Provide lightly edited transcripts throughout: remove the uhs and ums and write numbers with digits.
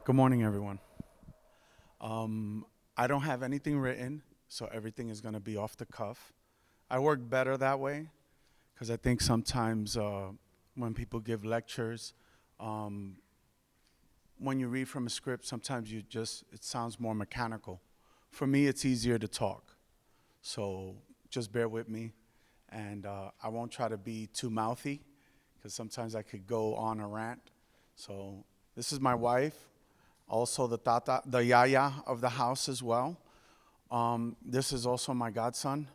Good morning, everyone. I don't have anything written, so everything is going to be off the cuff. I work better that way because I think sometimes when people give lectures, when you read from a script, sometimes it sounds more mechanical. For me, it's easier to talk. So just bear with me. And I won't try to be too mouthy because sometimes I could go on a rant. So this is my wife, also the Tata, the Yaya of the house as well. This is also my godson,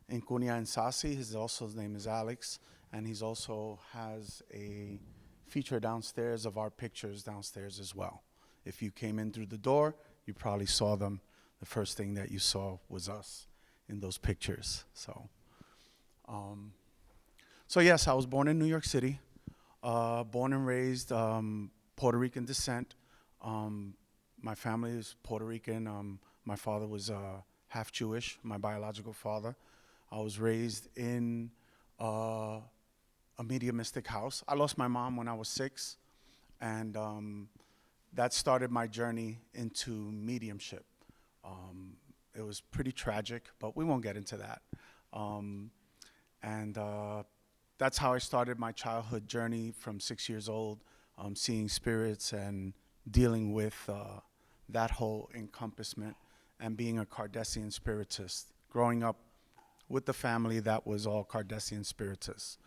Nkisi. His name is Alex, and he's also has a feature downstairs of our pictures downstairs as well. If you came in through the door, you probably saw them. The first thing that you saw was us in those pictures. So yes, I was born in New York City, born and raised Puerto Rican descent. My family is Puerto Rican. My father was half Jewish, my biological father. I was raised in a mediumistic house. I lost my mom when I was 6, and that started my journey into mediumship. It was pretty tragic, but we won't get into that. And that's how I started my childhood journey from 6 years old, seeing spirits and dealing with that whole encompassment and being a Cardassian spiritist, growing up with the family that was all Cardassian spiritists.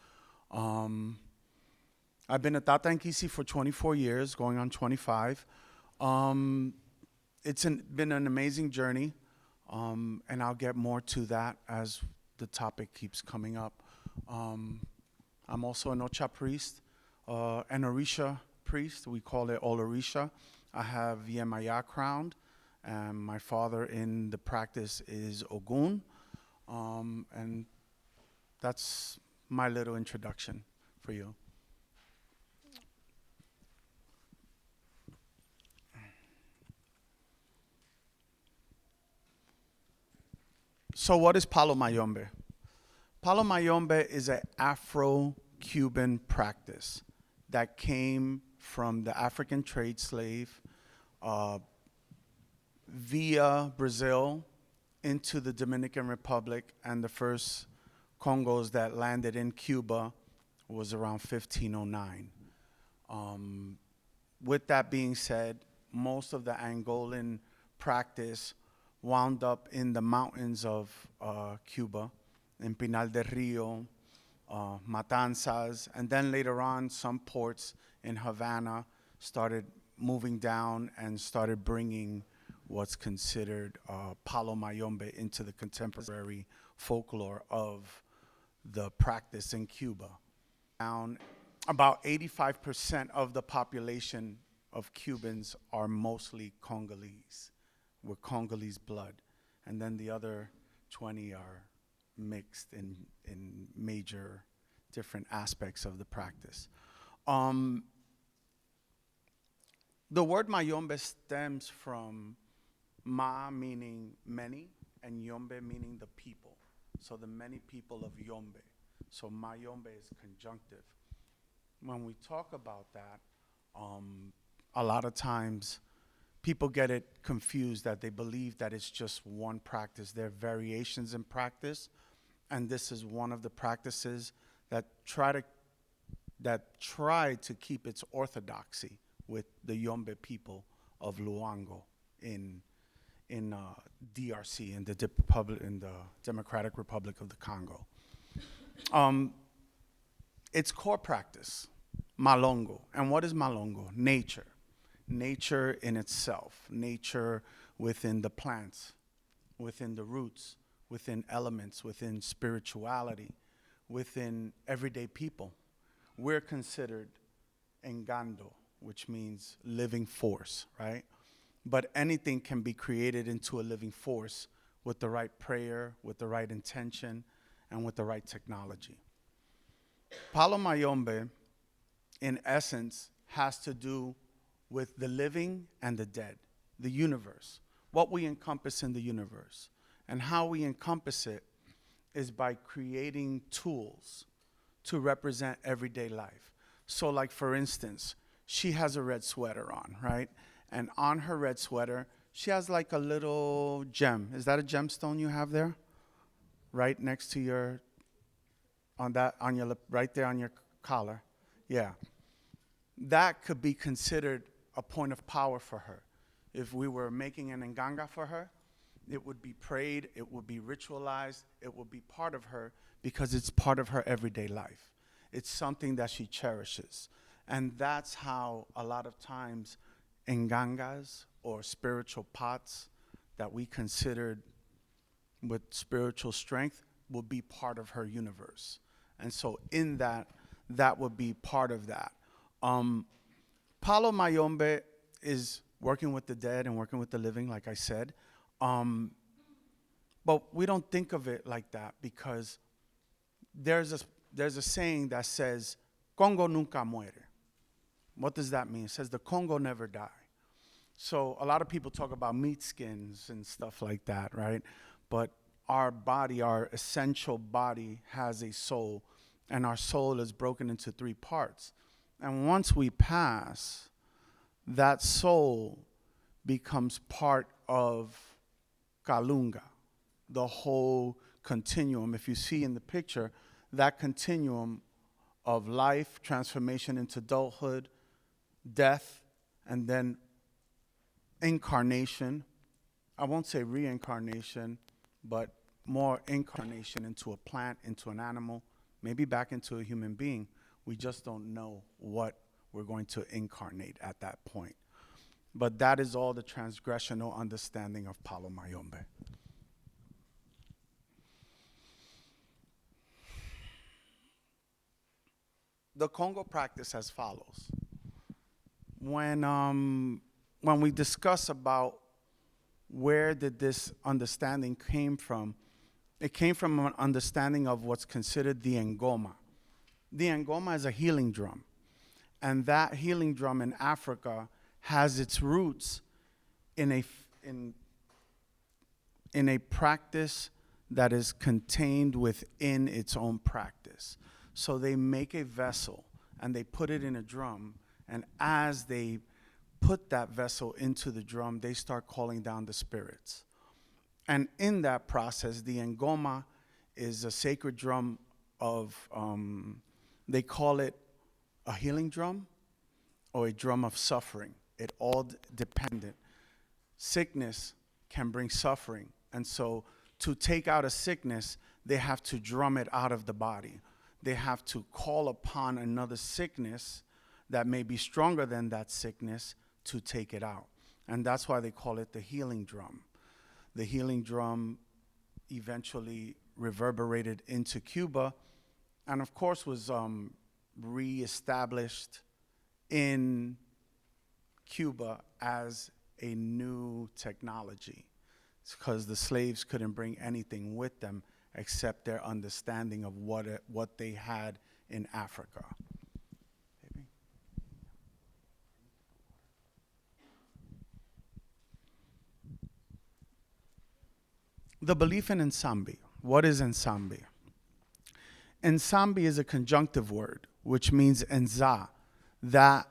I've been a Tata Nkisi for 24 years, going on 25. It's been an amazing journey, and I'll get more to that as the topic keeps coming up. I'm also an Ocha priest, an Orisha priest. We call it All Orisha. I have Yemaya crowned, and my father in the practice is Ogun. And that's my little introduction for you. So what is Palo Mayombe? Palo Mayombe is an Afro-Cuban practice that came from the African trade slave via Brazil into the Dominican Republic, and the first Congos that landed in Cuba was around 1509. With that being said, most of the Angolan practice wound up in the mountains of Cuba, in Pinal del Rio, Matanzas, and then later on some ports in Havana started moving down and started bringing what's considered Palo Mayombe into the contemporary folklore of the practice in Cuba. About 85% of the population of Cubans are mostly Congolese, with Congolese blood, and then the other 20 are mixed in major different aspects of the practice. The word Mayombe stems from Ma meaning many, and Yombe meaning the people. So the many people of Yombe. So Mayombe is conjunctive. When we talk about that, a lot of times people get it confused that they believe that it's just one practice. There are variations in practice, and this is one of the practices that try to keep its orthodoxy with the Yombe people of Luango in DRC, in the Democratic Republic of the Congo. Its core practice, Malongo. And what is Malongo? Nature. Nature in itself. Nature within the plants, within the roots, within elements, within spirituality, within everyday people. We're considered engando, which means living force, right? But anything can be created into a living force with the right prayer, with the right intention, and with the right technology. Palo Mayombe, in essence, has to do with the living and the dead, the universe, what we encompass in the universe. And how we encompass it is by creating tools to represent everyday life. So like, for instance, she has a red sweater on, right? And on her red sweater, she has like a little gem. Is that a gemstone you have there? Right next to your, on your lip, right there on your collar. Yeah. That could be considered a point of power for her. If we were making an nganga for her, it would be prayed, it would be ritualized, it would be part of her because it's part of her everyday life. It's something that she cherishes. And that's how a lot of times ngangas or spiritual pots that we considered with spiritual strength will be part of her universe. And so in that, that would be part of that. Palo Mayombe is working with the dead and working with the living, like I said. But we don't think of it like that because there's a saying that says, Congo nunca muere. What does that mean? It says the Congo never die. So a lot of people talk about meat skins and stuff like that, right? But our body, our essential body has a soul, and our soul is broken into 3 parts. And once we pass, that soul becomes part of Kalunga, the whole continuum. If you see in the picture, that continuum of life, transformation into adulthood, death, and then incarnation. I won't say reincarnation, but more incarnation into a plant, into an animal, maybe back into a human being. We just don't know what we're going to incarnate at that point. But that is all the transgressional understanding of Palo Mayombe. The Congo practice as follows. When we discuss about where did this understanding came from, it came from an understanding of what's considered the ngoma. The ngoma is a healing drum. And that healing drum in Africa has its roots in a practice that is contained within its own practice. So they make a vessel and they put it in a drum, and as they put that vessel into the drum, they start calling down the spirits. And in that process, the ngoma is a sacred drum of, they call it a healing drum or a drum of suffering. It all dependent. Sickness can bring suffering. And so to take out a sickness, they have to drum it out of the body. They have to call upon another sickness that may be stronger than that sickness to take it out. And that's why they call it the healing drum. The healing drum eventually reverberated into Cuba and of course was reestablished in Cuba as a new technology. It's because the slaves couldn't bring anything with them except their understanding of what they had in Africa. The belief in Nsambi. What is Nsambi? Nsambi is a conjunctive word, which means Nza. That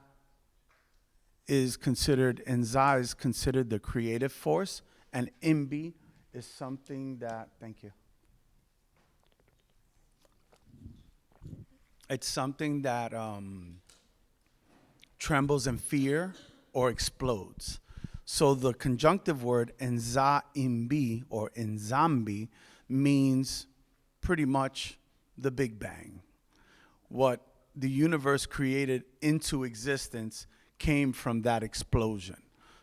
is considered, Nza is considered the creative force, and Imbi is something that, thank you. It's something that trembles in fear or explodes. So the conjunctive word Nza Imbi or Nzambi means pretty much the Big Bang. What the universe created into existence came from that explosion.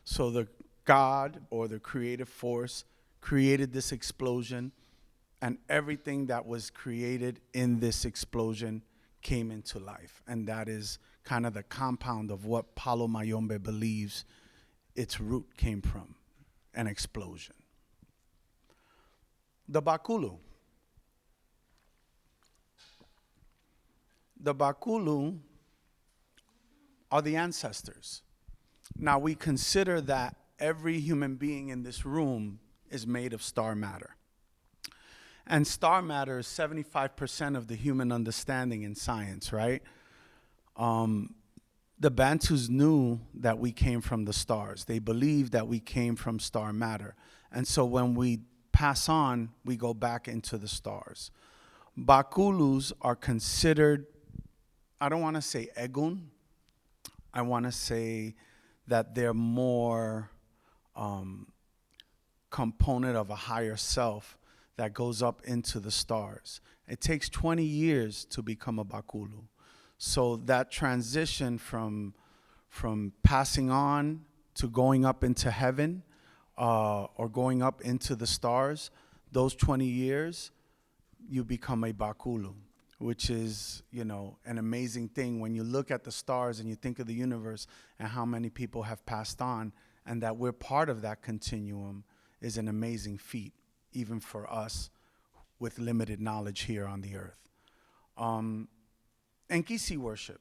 So the God or the creative force created this explosion, and everything that was created in this explosion came into life. And that is kind of the compound of what Palo Mayombe believes its root came from, an explosion. The Bakulu. The Bakulu are the ancestors. Now we consider that every human being in this room is made of star matter. And star matter is 75% of the human understanding in science, right? the Bantus knew that we came from the stars. They believed that we came from star matter. And so when we pass on, we go back into the stars. Bakulus are considered, I don't want to say Egun, I want to say that they're more component of a higher self that goes up into the stars. It takes 20 years to become a Bakulu. So that transition from passing on to going up into heaven or going up into the stars, those 20 years, you become a Bakulu, which is, you know, an amazing thing when you look at the stars and you think of the universe and how many people have passed on, and that we're part of that continuum is an amazing feat, even for us with limited knowledge here on the earth. Nkisi worship.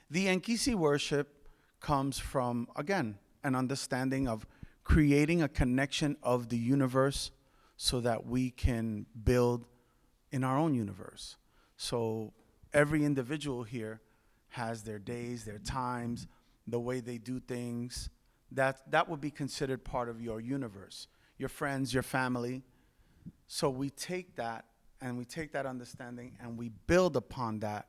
The Nkisi worship comes from, again, an understanding of creating a connection of the universe so that we can build in our own universe. So every individual here has their days, their times, the way they do things. That would be considered part of your universe, your friends, your family. So we take that and we take that understanding and we build upon that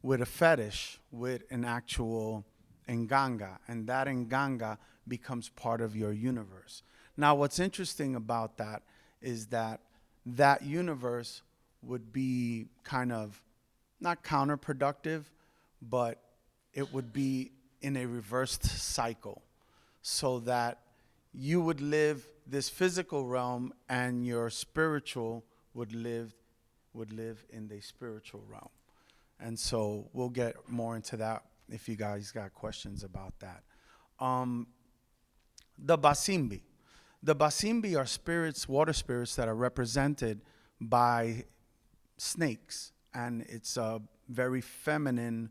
with a fetish, with an actual nganga, and that nganga becomes part of your universe. Now, what's interesting about that is that that universe would be kind of not counterproductive, but it would be in a reversed cycle, so that you would live this physical realm and your spiritual would live in the spiritual realm. And so we'll get more into that if you guys got questions about that. The Basimbi. The Basimbi are spirits, water spirits that are represented by snakes. And it's a very feminine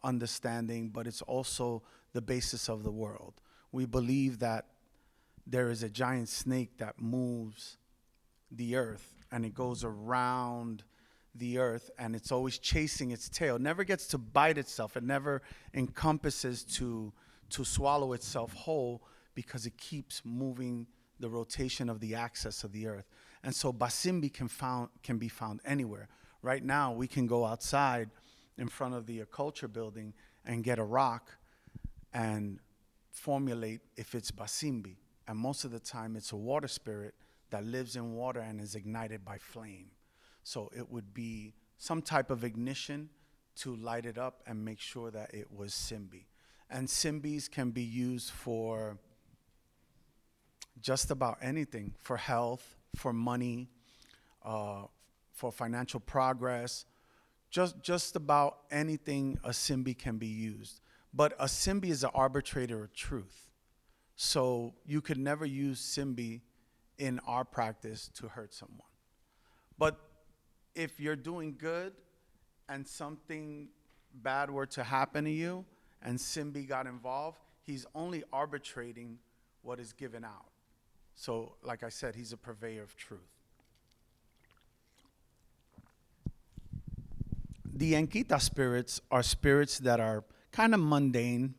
understanding, but it's also the basis of the world. We believe that there is a giant snake that moves the earth, and it goes around the earth, and it's always chasing its tail. It never gets to bite itself. It never encompasses to swallow itself whole, because it keeps moving the rotation of the axis of the earth. And so Basimbi can be found anywhere. Right now, we can go outside in front of the Occulture building and get a rock and formulate if it's Basimbi. And most of the time, it's a water spirit that lives in water and is ignited by flame. So it would be some type of ignition to light it up and make sure that it was Simbi. And Simbis can be used for just about anything, for health, for money, for financial progress, just about anything a Simbi can be used. But a Simbi is an arbitrator of truth. So you could never use Simbi in our practice to hurt someone. But if you're doing good and something bad were to happen to you and Simbi got involved, he's only arbitrating what is given out. So, like I said, he's a purveyor of truth. The Nkita spirits are spirits that are kind of mundane.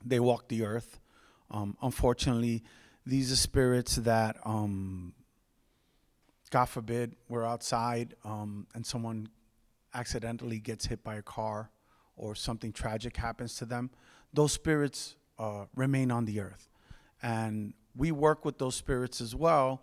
They walk the earth. Unfortunately, these are spirits that, God forbid, we're outside and someone accidentally gets hit by a car or something tragic happens to them. Those spirits remain on the earth. And we work with those spirits as well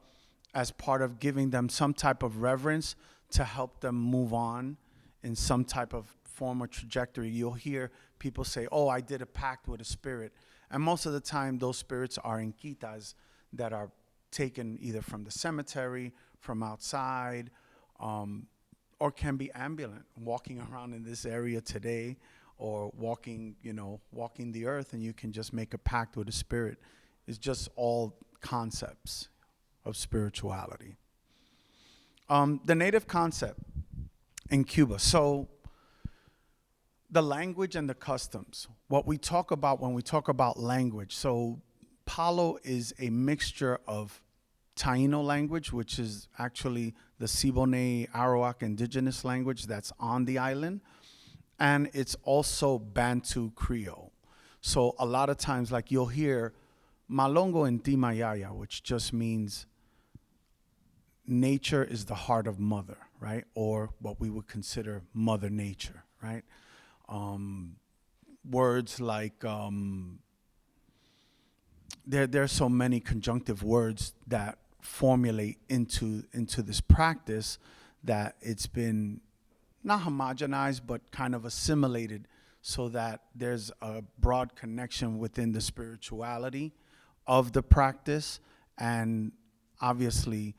as part of giving them some type of reverence to help them move on in some type of form or trajectory. You'll hear people say, oh, I did a pact with a spirit. And most of the time, those spirits are Nkitas that are taken either from the cemetery, from outside, or can be ambulant, walking around in this area today, or walking the earth, and you can just make a pact with a spirit. It's just all concepts of spirituality. The native concept in Cuba. So the language and the customs, what we talk about when we talk about language. So Palo is a mixture of Taino language, which is actually the Siboney Arawak indigenous language that's on the island, and it's also Bantu Creole. So a lot of times, like you'll hear Malongo and Timayaya, which just means nature is the heart of mother, right? Or what we would consider mother nature, right? Words like, there's so many conjunctive words that formulate into this practice that it's been not homogenized, but kind of assimilated so that there's a broad connection within the spirituality of the practice. And obviously,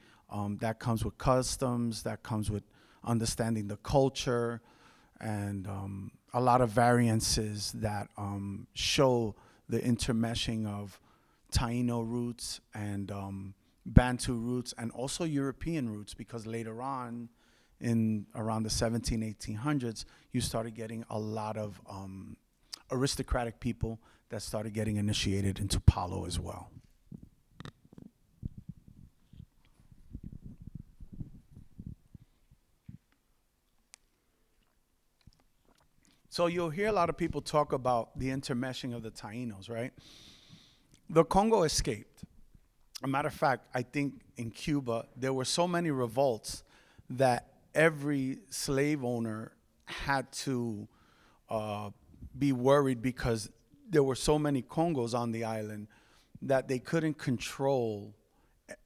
that comes with customs, that comes with understanding the culture, and a lot of variances that show the intermeshing of Taino roots and Bantu roots, and also European roots, because later on, in around the 1800s, you started getting a lot of aristocratic people that started getting initiated into Palo as well. So you'll hear a lot of people talk about the intermeshing of the Taínos, right? The Congo escaped. A matter of fact, I think in Cuba, there were so many revolts that every slave owner had to be worried, because there were so many Congos on the island that they couldn't control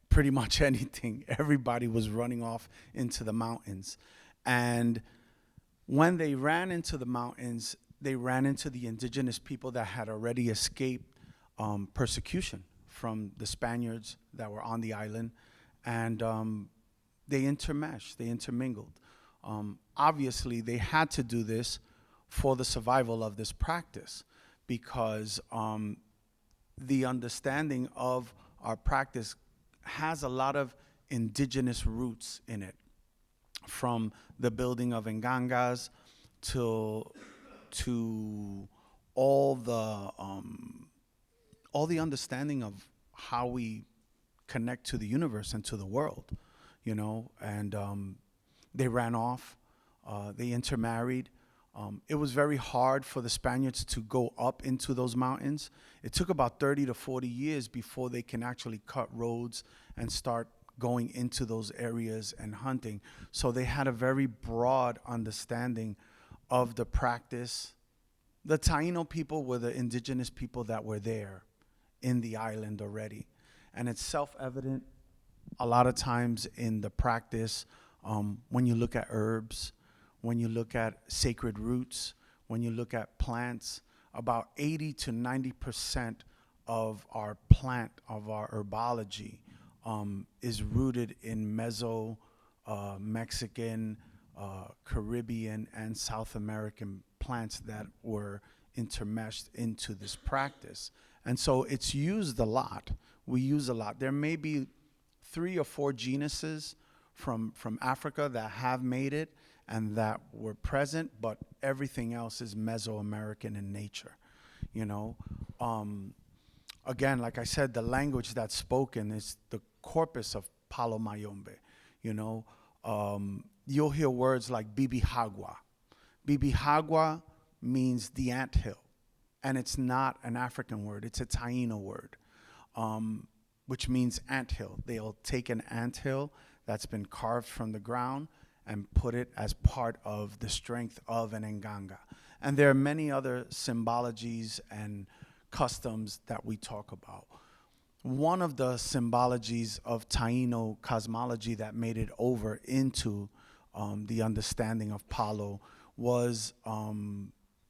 pretty much anything. Everybody was running off into the mountains. And when they ran into the mountains, they ran into the indigenous people that had already escaped persecution from the Spaniards that were on the island. And they intermeshed, they intermingled. Obviously, they had to do this for the survival of this practice, because the understanding of our practice has a lot of indigenous roots in it, from the building of ngangas to all the understanding of how we connect to the universe and to the world, you know. And they ran off, they intermarried. It was very hard for the Spaniards to go up into those mountains. It took about 30 to 40 years before they can actually cut roads and start going into those areas and hunting. So they had a very broad understanding of the practice. The Taino people were the indigenous people that were there in the island already. And it's self-evident a lot of times in the practice, when you look at herbs, when you look at sacred roots, when you look at plants, about 80 to 90% of our plant, of our herbology, is rooted in Mexican, Caribbean, and South American plants that were intermeshed into this practice. And so it's used a lot. We use a lot. There may be 3 or 4 genuses from Africa that have made it and that were present, but everything else is Mesoamerican in nature, you know. Again, like I said, the language that's spoken is the corpus of Palo Mayombe, you know. You'll hear words like Bibihagwa. Bibihagwa means the anthill, and it's not an African word, it's a Taino word, which means anthill. They'll take an anthill that's been carved from the ground and put it as part of the strength of an nganga. And there are many other symbologies and customs that we talk about. One of the symbologies of Taino cosmology that made it over into the understanding of Palo was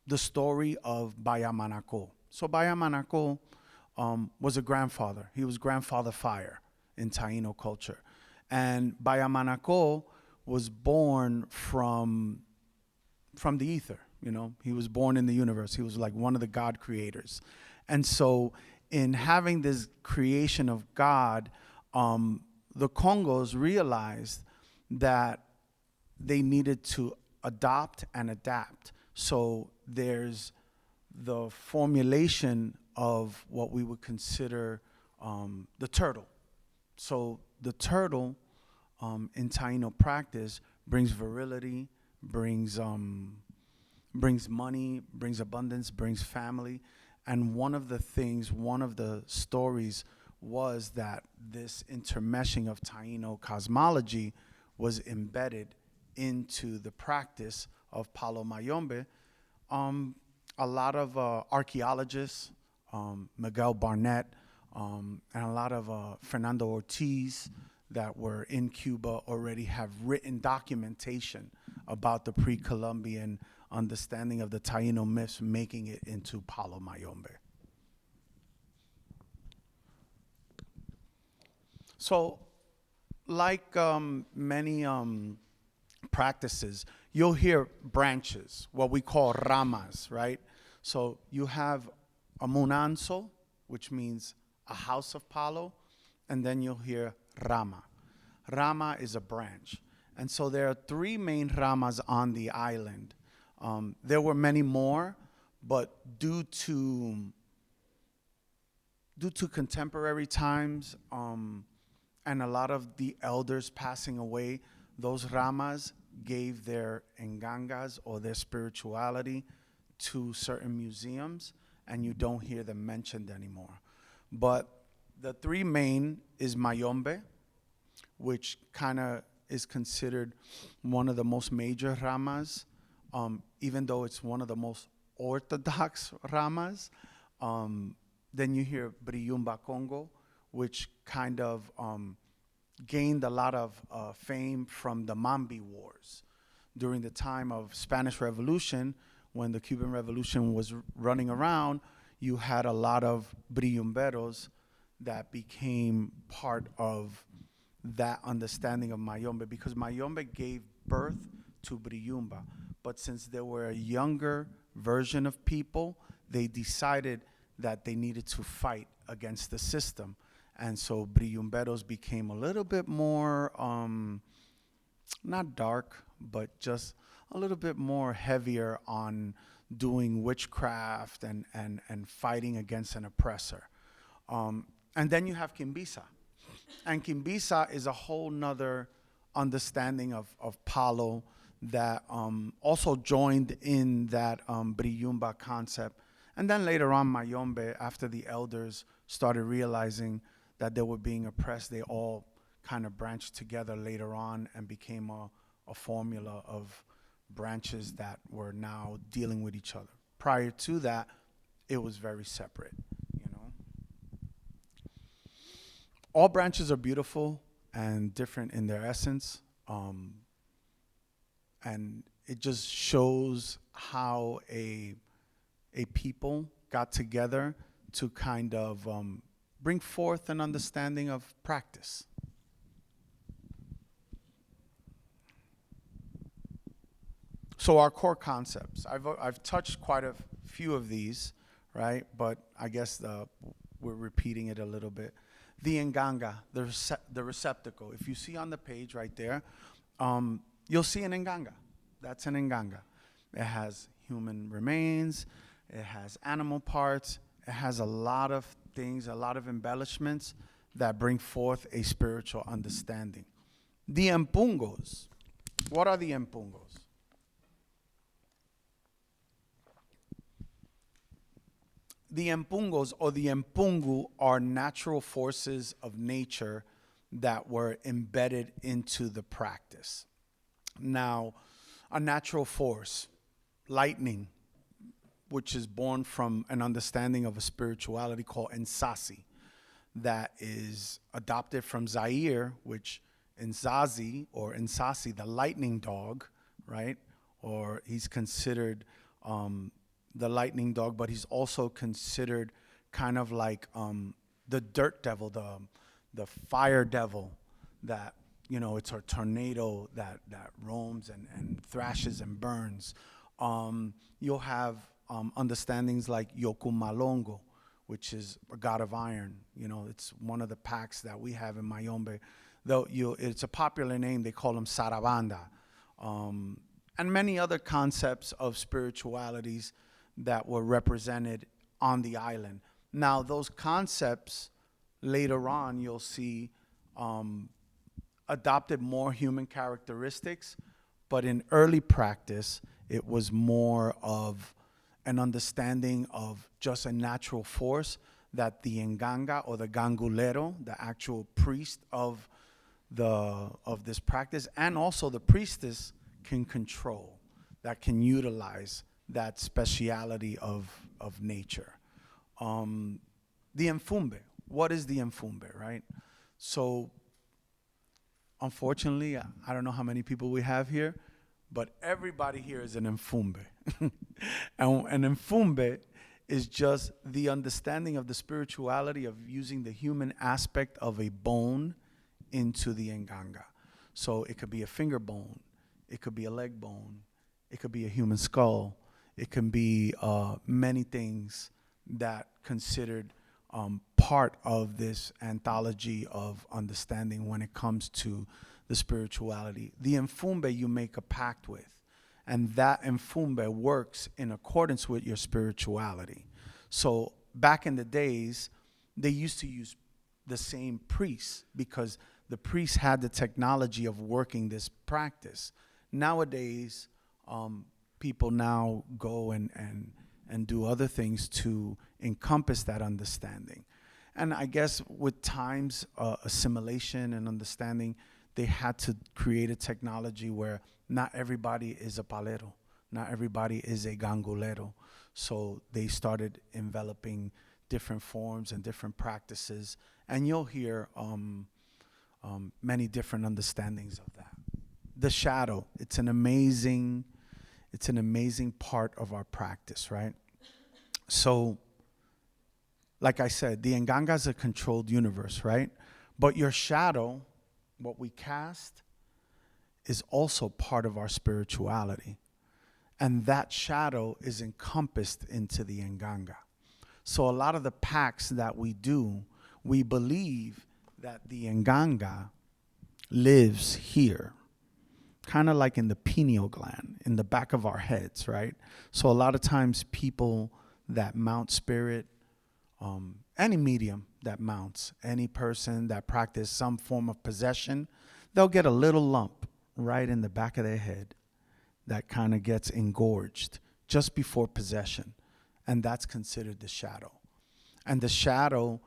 the story of Bayamanako. So Bayamanako was a grandfather. He was grandfather fire in Taino culture. And Bayamanako was born from the ether, you know. He was born in the universe. He was like one of the God creators. And so in having this creation of God, the Congos realized that they needed to adopt and adapt. So there's the formulation of what we would consider the turtle. So the turtle in Taino practice brings virility, brings brings money, brings abundance, brings family. And one of the stories was that this intermeshing of Taino cosmology was embedded into the practice of Palo Mayombe. A lot of archaeologists, Miguel Barnett, and a lot of Fernando Ortiz that were in Cuba already have written documentation about the pre-Columbian understanding of the Taino myths, making it into Palo Mayombe. So, like many practices, you'll hear branches, what we call ramas, right? So you have a munanso, which means a house of Palo, and then you'll hear rama. Rama is a branch. And so there are three main ramas on the island. There were many more, but due to contemporary times and a lot of the elders passing away, those ramas gave their engangas or their spirituality to certain museums, and you don't hear them mentioned anymore. But the three main is Mayombe, which kind of is considered one of the most major ramas, even though it's one of the most orthodox ramas. Then you hear Briyumba Congo, which kind of gained a lot of fame from the Mambi Wars. During the time of Spanish Revolution, when the Cuban Revolution was running around, you had a lot of Briyumberos that became part of that understanding of Mayombe, because Mayombe gave birth to Briyumba. But since there were a younger version of people, they decided that they needed to fight against the system. And so Briyumberos became a little bit more, not dark, but just a little bit more heavier on doing witchcraft and fighting against an oppressor. And then you have Kimbisa. And Kimbisa is a whole nother understanding of Palo that also joined in that Briyumba concept. And then later on, Mayombe, after the elders started realizing that they were being oppressed, they all kind of branched together later on and became a formula of branches that were now dealing with each other. Prior to that, it was very separate, you know. All branches are beautiful and different in their essence, and it just shows how a people got together to kind of bring forth an understanding of practice. So our core concepts, I've touched quite a few of these, right? But I guess we're repeating it a little bit. The nganga, the receptacle. If you see on the page right there, you'll see an nganga. That's an nganga. It has human remains. It has animal parts. It has a lot of things, a lot of embellishments that bring forth a spiritual understanding. The empungos. What are the empungos? The empungos or the empungu are natural forces of nature that were embedded into the practice. Now, a natural force, lightning, which is born from an understanding of a spirituality called Nsasi, that is adopted from Zaire, which Nzazi or Nsasi, the lightning dog, right? Or he's considered the lightning dog, but he's also considered kind of like the dirt devil, the fire devil, that, you know, it's a tornado that roams and thrashes and burns. You'll have understandings like Yoku Malongo, which is a god of iron. You know, it's one of the packs that we have in Mayombe. Though it's a popular name, they call him Sarabanda. And many other concepts of spiritualities that were represented on the island. Now, those concepts, later on, you'll see adopted more human characteristics, but in early practice, It was more of an understanding of just a natural force that the Nganga or the Gangulero, the actual priest of this practice, and also the priestess can control, that can utilize that speciality of nature. The Mfumbe. What is the Mfumbe, right? So, unfortunately, I don't know how many people we have here, but everybody here is an Mfumbe. And an Mfumbe is just the understanding of the spirituality of using the human aspect of a bone into the Nganga. So it could be a finger bone, it could be a leg bone, it could be a human skull, it can be many things that considered part of this anthology of understanding when it comes to the spirituality. The Mfumbe you make a pact with, and that Mfumbe works in accordance with your spirituality. So back in the days, they used to use the same priests because the priests had the technology of working this practice. Nowadays, people now go and do other things to encompass that understanding. And I guess with time's assimilation and understanding, they had to create a technology where not everybody is a palero, not everybody is a gangulero. So they started enveloping different forms and different practices, and you'll hear many different understandings of that. The shadow, it's an amazing part of our practice, right? So, like I said, the Nganga is a controlled universe, right? But your shadow, what we cast, is also part of our spirituality. And that shadow is encompassed into the Nganga. So a lot of the pacts that we do, we believe that the Nganga lives here, kind of like in the pineal gland, in the back of our heads, right? So a lot of times people that mount spirit, any medium that mounts, any person that practices some form of possession, they'll get a little lump right in the back of their head that kind of gets engorged just before possession. And that's considered the shadow. And the shadow,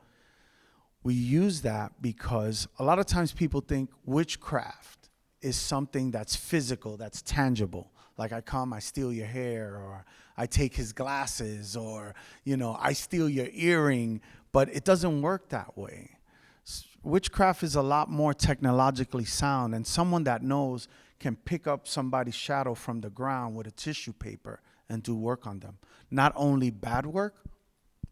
we use that because a lot of times people think witchcraft is something that's physical, that's tangible. Like I come, I steal your hair, or I take his glasses, or, I steal your earring, but it doesn't work that way. Witchcraft is a lot more technologically sound, and someone that knows can pick up somebody's shadow from the ground with a tissue paper and do work on them. Not only bad work,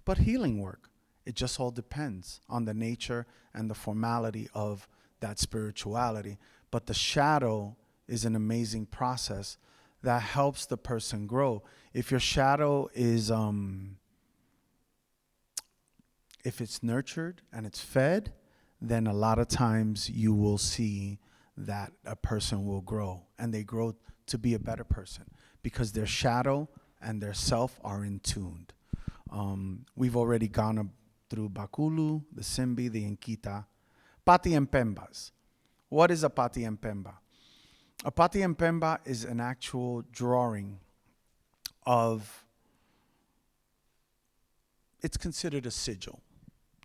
but healing work. It just all depends on the nature and the formality of that spirituality. But the shadow is an amazing process that helps the person grow. If your shadow is, if it's nurtured and it's fed, then a lot of times you will see that a person will grow, and they grow to be a better person because their shadow and their self are in tuned. We've already gone through Bakulu, the Simbi, the Nkita. Pati and Pembas. What is a Pati and Pemba? A Pati and Pemba is an actual drawing of, it's considered a sigil,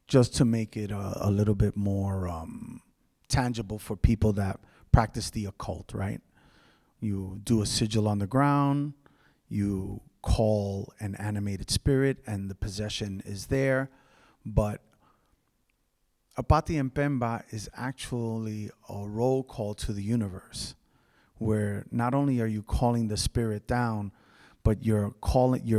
just to make it a little bit more tangible for people that practice the occult, right? You do a sigil on the ground, you call an animated spirit, and the possession is there. But a Pati and Pemba is actually a roll call to the universe, where not only are you calling the spirit down, but you're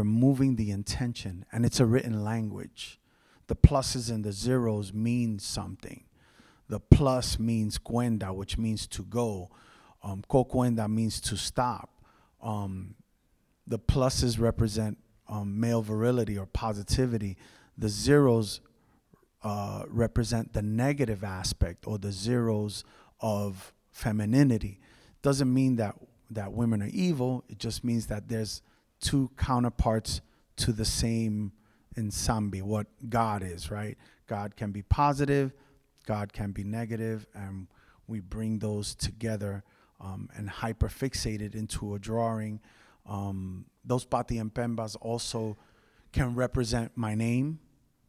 moving the intention, and it's a written language. The pluses and the zeros mean something. The plus means cuenda, which means to go. Cocuenda means to stop. The pluses represent male virility or positivity. The zeros represent the negative aspect, or the zeros of femininity. Doesn't mean that women are evil. It just means that there's two counterparts to the same ensamble, what God is, right? God can be positive, God can be negative, and we bring those together and hyperfixate it into a drawing Those Pati and Pembas also can represent my name,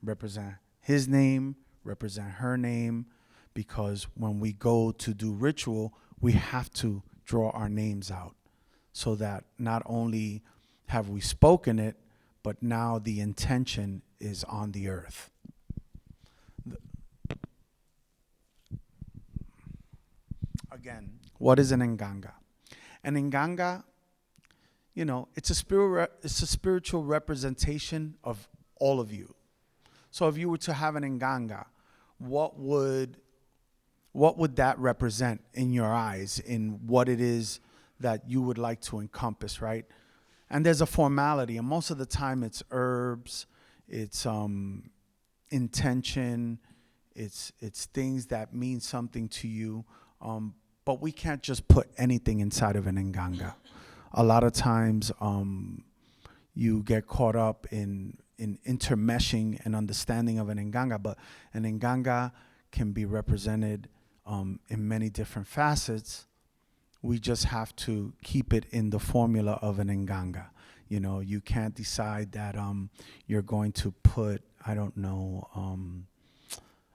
represent his name, represent her name, because when we go to do ritual, we have to draw our names out so that not only have we spoken it, but now the intention is on the earth. Again, what is an nganga? An nganga, you know, it's a spiritual representation of all of you. So if you were to have an nganga, what would that represent in your eyes, in what it is that you would like to encompass, right? And there's a formality, and most of the time it's herbs, it's intention, it's things that mean something to you. But we can't just put anything inside of an nganga. A lot of times you get caught up in intermeshing and understanding of an nganga, but an nganga can be represented in many different facets. We just have to keep it in the formula of an nganga. You know, you can't decide that you're going to put, I don't know,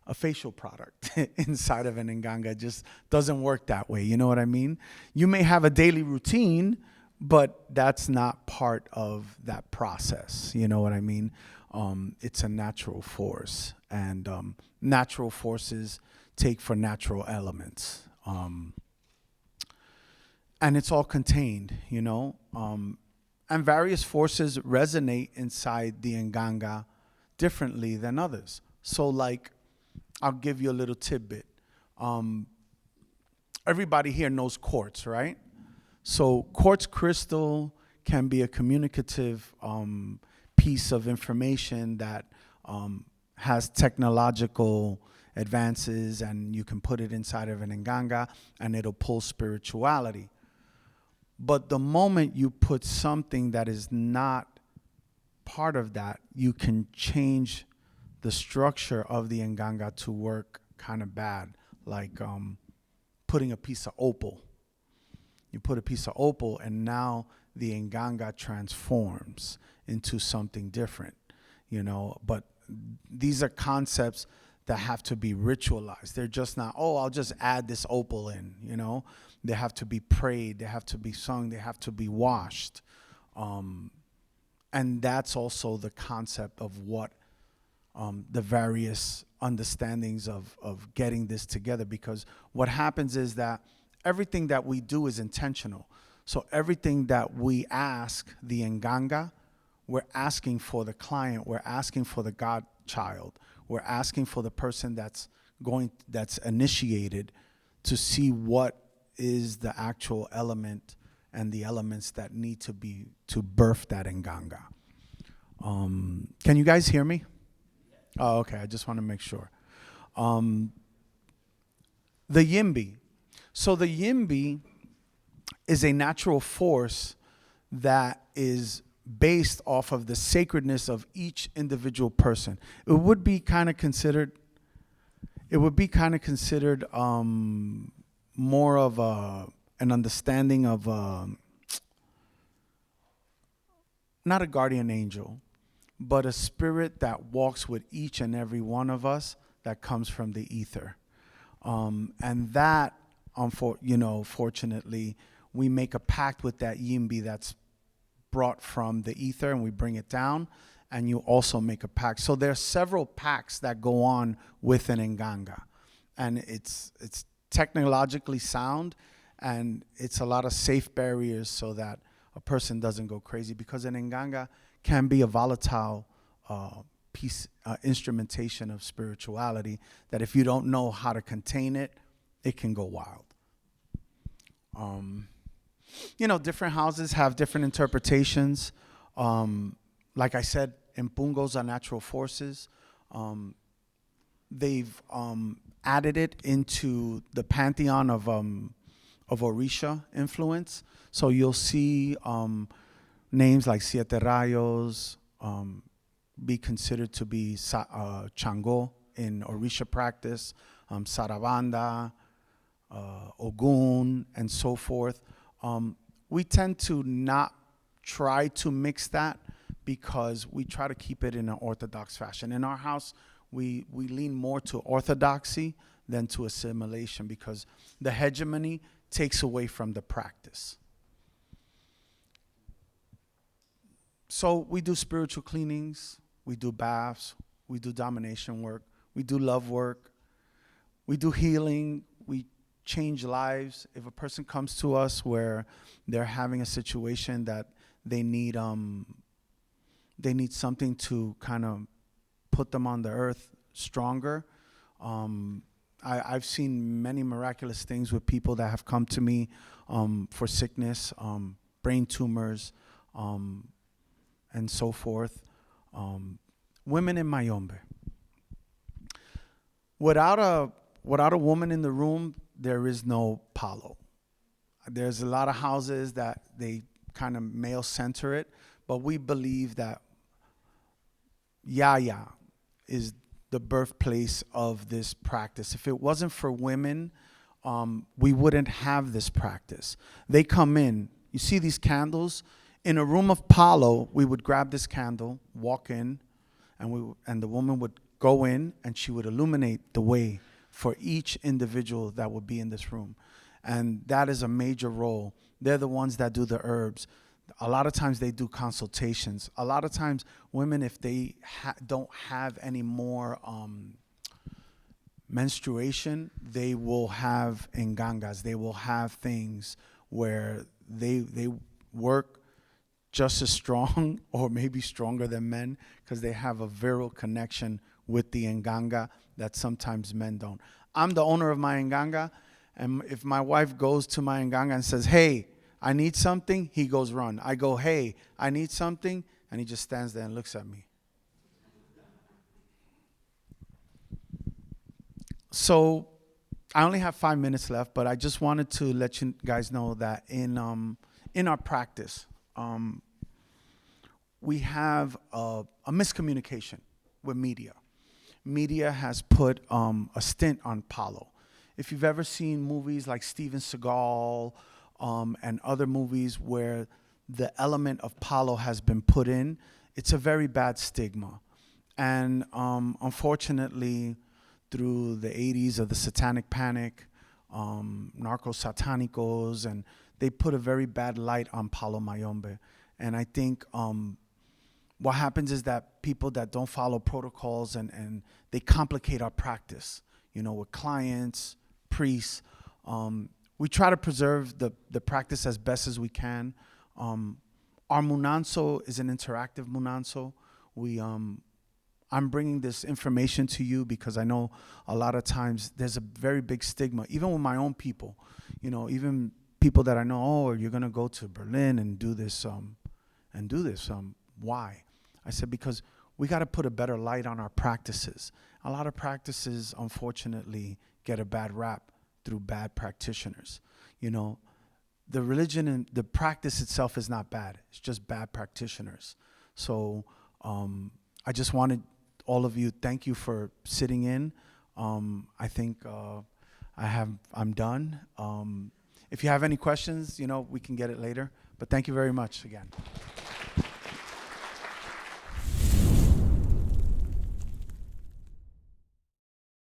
a facial product inside of an nganga. It just doesn't work that way. You know what I mean? You may have a daily routine, but that's not part of that process. You know what I mean? It's a natural force, and natural forces take for natural elements. And it's all contained, you know? And various forces resonate inside the nganga differently than others. So like, I'll give you a little tidbit. Everybody here knows quartz, right? So quartz crystal can be a communicative piece of information that has technological advances, and you can put it inside of an nganga and it'll pull spirituality. But the moment you put something that is not part of that, you can change the structure of the nganga to work kind of bad, like putting a piece of opal. You put a piece of opal, and now the nganga transforms into something different, you know. But these are concepts that have to be ritualized. They're just not, oh, I'll just add this opal in, you know. They have to be prayed, they have to be sung, they have to be washed. And that's also the concept of what the various understandings of getting this together, because what happens is that everything that we do is intentional. So everything that we ask the nganga, we're asking for the client, we're asking for the godchild, we're asking for the person that's initiated, to see what is the actual element and the elements that need to be to birth that nganga. Can you guys hear me? Oh, okay. I just want to make sure. The Yimbi. So the Yimbi is a natural force that is based off of the sacredness of each individual person. It would be kind of considered more of an understanding of not a guardian angel, but a spirit that walks with each and every one of us, that comes from the ether. And that, fortunately, we make a pact with that Yimbi that's brought from the ether, and we bring it down, and you also make a pact. So there are several pacts that go on with an nganga, and it's technologically sound, and it's a lot of safe barriers so that a person doesn't go crazy, because an nganga can be a volatile piece, instrumentation of spirituality, that if you don't know how to contain it, it can go wild. Different houses have different interpretations. Like I said, impungos are natural forces. They've added it into the pantheon of Orisha influence. So you'll see names like Siete Rayos be considered to be Chango in Orisha practice, Sarabanda, Ogun, and so forth. We tend to not try to mix that because we try to keep it in an orthodox fashion. In our house, we lean more to orthodoxy than to assimilation because the hegemony takes away from the practice. So we do spiritual cleanings, we do baths, we do domination work, we do love work, we do healing, we change lives. If a person comes to us where they're having a situation that they need something to kind of put them on the earth stronger, I've seen many miraculous things with people that have come to me for sickness, brain tumors, and so forth. Women in Mayombe. Without a woman in the room, there is no Palo. There's a lot of houses that they kind of male center it, but we believe that Yaya is the birthplace of this practice. If it wasn't for women, we wouldn't have this practice. They come in, you see these candles? In a room of Palo, we would grab this candle, walk in, and the woman would go in and she would illuminate the way for each individual that would be in this room. And that is a major role. They're the ones that do the herbs. A lot of times they do consultations. A lot of times women, if they don't have any more menstruation, they will have ngangas. They will have things where they work just as strong or maybe stronger than men because they have a virile connection with the nganga that sometimes men don't. I'm the owner of my nganga, and if my wife goes to my nganga and says, hey, I need something, he goes run. I go, hey, I need something, and he just stands there and looks at me. So I only have 5 minutes left, but I just wanted to let you guys know that in our practice, we have a miscommunication with media. Media has put a stint on Palo. If you've ever seen movies like Steven Seagal and other movies where the element of Palo has been put in, it's a very bad stigma. And unfortunately, through the 80s of the satanic panic, narcos satanicos, and they put a very bad light on Palo Mayombe. And I think what happens is that people that don't follow protocols and they complicate our practice, you know, with clients, priests. We try to preserve the practice as best as we can. Our munanso is an interactive munanso. I'm bringing this information to you because I know a lot of times there's a very big stigma, even with my own people, you know, even people that I know, oh, you're going to go to Berlin and do this, why? I said, because we got to put a better light on our practices. A lot of practices, unfortunately, get a bad rap through bad practitioners. You know, the religion and the practice itself is not bad. It's just bad practitioners. So I just wanted all of you, thank you for sitting in. I think I'm done. If you have any questions, you know, we can get it later. But thank you very much again.